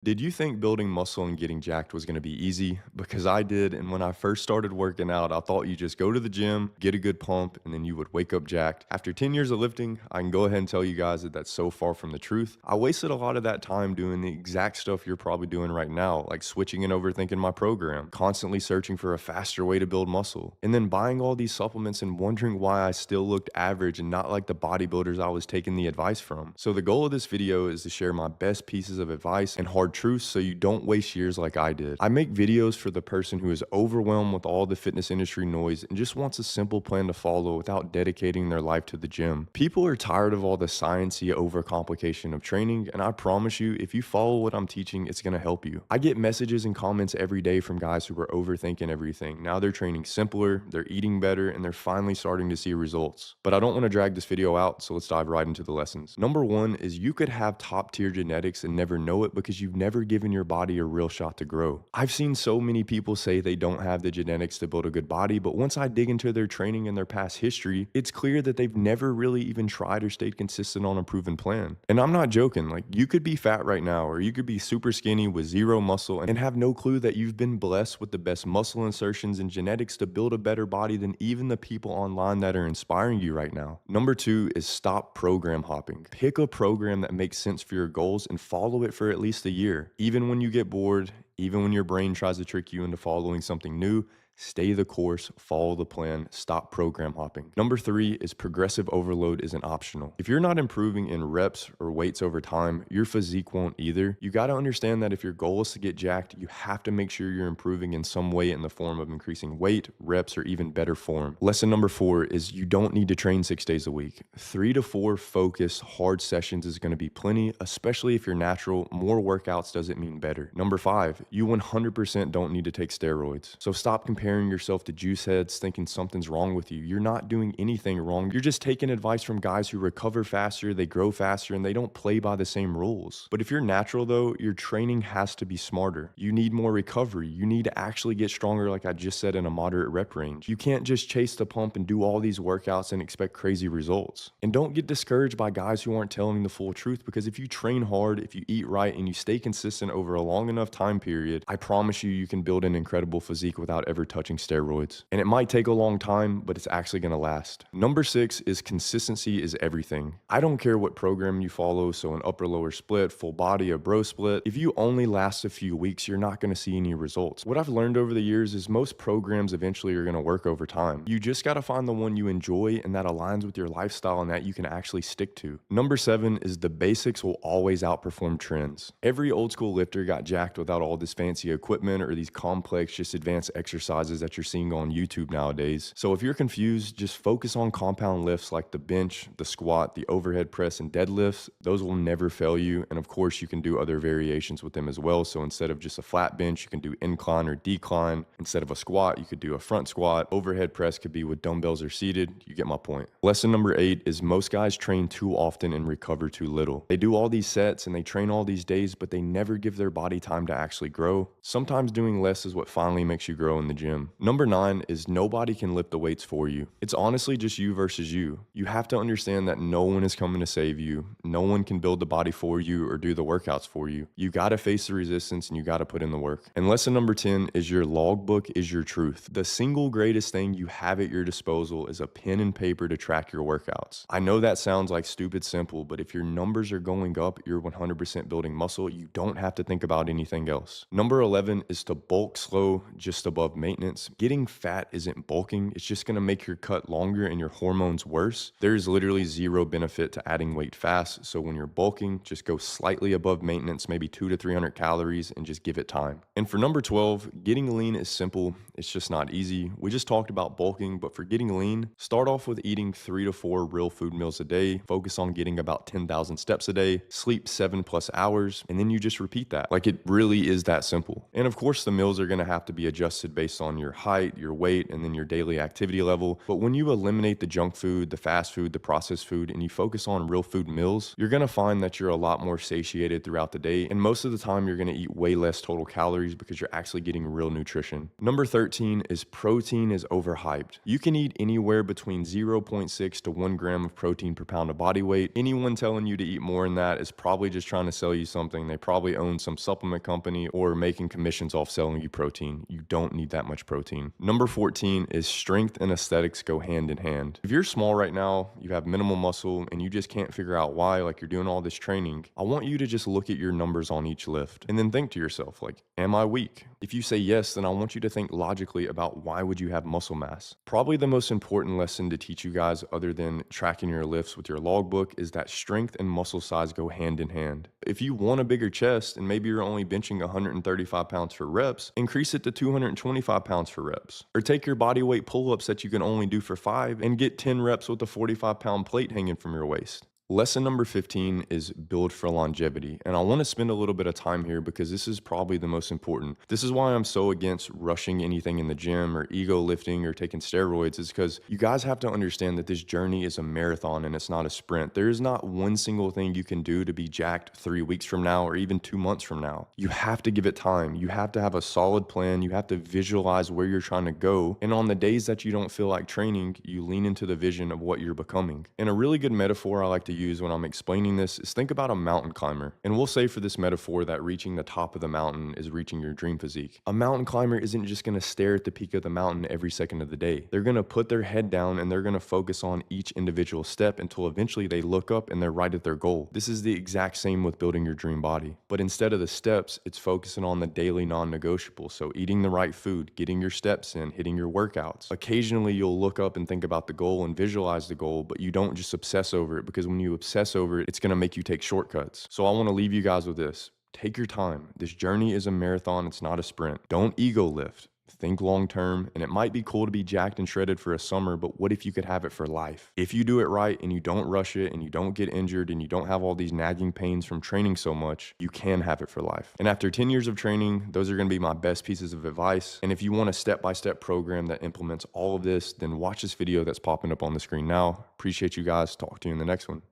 Did you think building muscle and getting jacked was going to be easy? Because I did, and when I first started working out, I thought you just go to the gym, get a good pump, and then you would wake up jacked. After 10 years of lifting, I can go ahead and tell you guys that that's so far from the truth. I wasted a lot of that time doing the exact stuff you're probably doing right now, like switching and overthinking my program, constantly searching for a faster way to build muscle, and then buying all these supplements and wondering why I still looked average and not like the bodybuilders I was taking the advice from. So the goal of this video is to share my best pieces of advice and hard truths so you don't waste years like I did. I make videos for the person who is overwhelmed with all the fitness industry noise and just wants a simple plan to follow without dedicating their life to the gym. People are tired of all the sciencey overcomplication of training, and I promise you, if you follow what I'm teaching, it's gonna help you. I get messages and comments every day from guys who were overthinking everything. Now they're training simpler, they're eating better, and they're finally starting to see results. But I don't want to drag this video out, so let's dive right into the lessons. Number one is you could have top tier genetics and never know it because you've never given your body a real shot to grow. I've seen so many people say they don't have the genetics to build a good body, but once I dig into their training and their past history, it's clear that they've never really even tried or stayed consistent on a proven plan. And I'm not joking, like you could be fat right now, or you could be super skinny with zero muscle and have no clue that you've been blessed with the best muscle insertions and genetics to build a better body than even the people online that are inspiring you right now. Number two is stop program hopping. Pick a program that makes sense for your goals and follow it for at least a year. Even when you get bored, even when your brain tries to trick you into following something new, stay the course, follow the plan, stop program hopping. Number three is progressive overload isn't optional. If you're not improving in reps or weights over time, your physique won't either. You got to understand that if your goal is to get jacked, you have to make sure you're improving in some way in the form of increasing weight, reps, or even better form. Lesson number four is you don't need to train 6 days a week. 3 to 4 focused, hard sessions is going to be plenty, especially if you're natural. More workouts doesn't mean better. Number five, you 100% don't need to take steroids. So stop comparing yourself to juice heads thinking something's wrong with you. You're not doing anything wrong. You're just taking advice from guys who recover faster, they grow faster, and they don't play by the same rules. But if you're natural though, your training has to be smarter. You need more recovery. You need to actually get stronger, like I just said, in a moderate rep range. You can't just chase the pump and do all these workouts and expect crazy results. And don't get discouraged by guys who aren't telling the full truth, because if you train hard, if you eat right, and you stay consistent over a long enough time period, I promise you, you can build an incredible physique without ever touching steroids. And it might take a long time, but it's actually going to last. Number six is consistency is everything. I don't care what program you follow, so an upper lower split, full body, a bro split. If you only last a few weeks, you're not going to see any results. What I've learned over the years is most programs eventually are going to work over time. You just got to find the one you enjoy and that aligns with your lifestyle and that you can actually stick to. Number seven is the basics will always outperform trends. Every old school lifter got jacked without all this fancy equipment or these complex, just advanced exercises that you're seeing on YouTube nowadays. So if you're confused, just focus on compound lifts like the bench, the squat, the overhead press, and deadlifts. Those will never fail you. And of course, you can do other variations with them as well. So instead of just a flat bench, you can do incline or decline. Instead of a squat, you could do a front squat. Overhead press could be with dumbbells or seated. You get my point. Lesson number 8 is most guys train too often and recover too little. They do all these sets and they train all these days, but they never give their body time to actually grow. Sometimes doing less is what finally makes you grow in the gym. Number 9 is nobody can lift the weights for you. It's honestly just you versus you. You have to understand that no one is coming to save you. No one can build the body for you or do the workouts for you. You got to face the resistance and you got to put in the work. And lesson number 10 is your logbook is your truth. The single greatest thing you have at your disposal is a pen and paper to track your workouts. I know that sounds like stupid simple, but if your numbers are going up, you're 100% building muscle. You don't have to think about anything else. Number 11 is to bulk slow, just above maintenance. Getting fat isn't bulking. It's just going to make your cut longer and your hormones worse. There's literally zero benefit to adding weight fast. So when you're bulking, just go slightly above maintenance, maybe 200 to 300 calories, and just give it time. And for number 12, getting lean is simple. It's just not easy. We just talked about bulking, but for getting lean, start off with eating 3 to 4 real food meals a day. Focus on getting about 10,000 steps a day, sleep 7+ hours, and then you just repeat that. Like it really is that simple. And of course, the meals are going to have to be adjusted based on on your height, your weight, and then your daily activity level. But when you eliminate the junk food, the fast food, the processed food, and you focus on real food meals, you're gonna find that you're a lot more satiated throughout the day. And most of the time, you're gonna eat way less total calories because you're actually getting real nutrition. Number 13 is protein is overhyped. You can eat anywhere between 0.6 to 1 gram of protein per pound of body weight. Anyone telling you to eat more than that is probably just trying to sell you something. They probably own some supplement company or making commissions off selling you protein. You don't need that much protein. Number 14 is strength and aesthetics go hand in hand. If you're small right now, you have minimal muscle, and you just can't figure out why, like you're doing all this training, I want you to just look at your numbers on each lift and then think to yourself, like, am I weak? If you say yes, then I want you to think logically about why would you have muscle mass. Probably the most important lesson to teach you guys, other than tracking your lifts with your logbook, is that strength and muscle size go hand in hand. If you want a bigger chest and maybe you're only benching 135 pounds for reps, increase it to 225 pounds for reps. Or take your body weight pull-ups that you can only do for 5 and get 10 reps with a 45-pound plate hanging from your waist. Lesson number 15 is build for longevity. And I want to spend a little bit of time here because this is probably the most important. This is why I'm so against rushing anything in the gym or ego lifting or taking steroids, is because you guys have to understand that this journey is a marathon and it's not a sprint. There is not one single thing you can do to be jacked 3 weeks from now or even 2 months from now. You have to give it time. You have to have a solid plan. You have to visualize where you're trying to go. And on the days that you don't feel like training, you lean into the vision of what you're becoming. And a really good metaphor I like to use when I'm explaining this is think about a mountain climber. And we'll say for this metaphor that reaching the top of the mountain is reaching your dream physique. A mountain climber isn't just going to stare at the peak of the mountain every second of the day. They're going to put their head down and they're going to focus on each individual step until eventually they look up and they're right at their goal. This is the exact same with building your dream body. But instead of the steps, it's focusing on the daily non-negotiables. So eating the right food, getting your steps in, hitting your workouts. Occasionally you'll look up and think about the goal and visualize the goal, but you don't just obsess over it, because when you obsess over it, it's going to make you take shortcuts. So I want to leave you guys with this. Take your time. This journey is a marathon. It's not a sprint. Don't ego lift. Think long term, and it might be cool to be jacked and shredded for a summer, but what if you could have it for life? If you do it right and you don't rush it and you don't get injured and you don't have all these nagging pains from training so much, you can have it for life. And after 10 years of training, those are going to be my best pieces of advice. And if you want a step-by-step program that implements all of this, then watch this video that's popping up on the screen now. Appreciate you guys. Talk to you in the next one.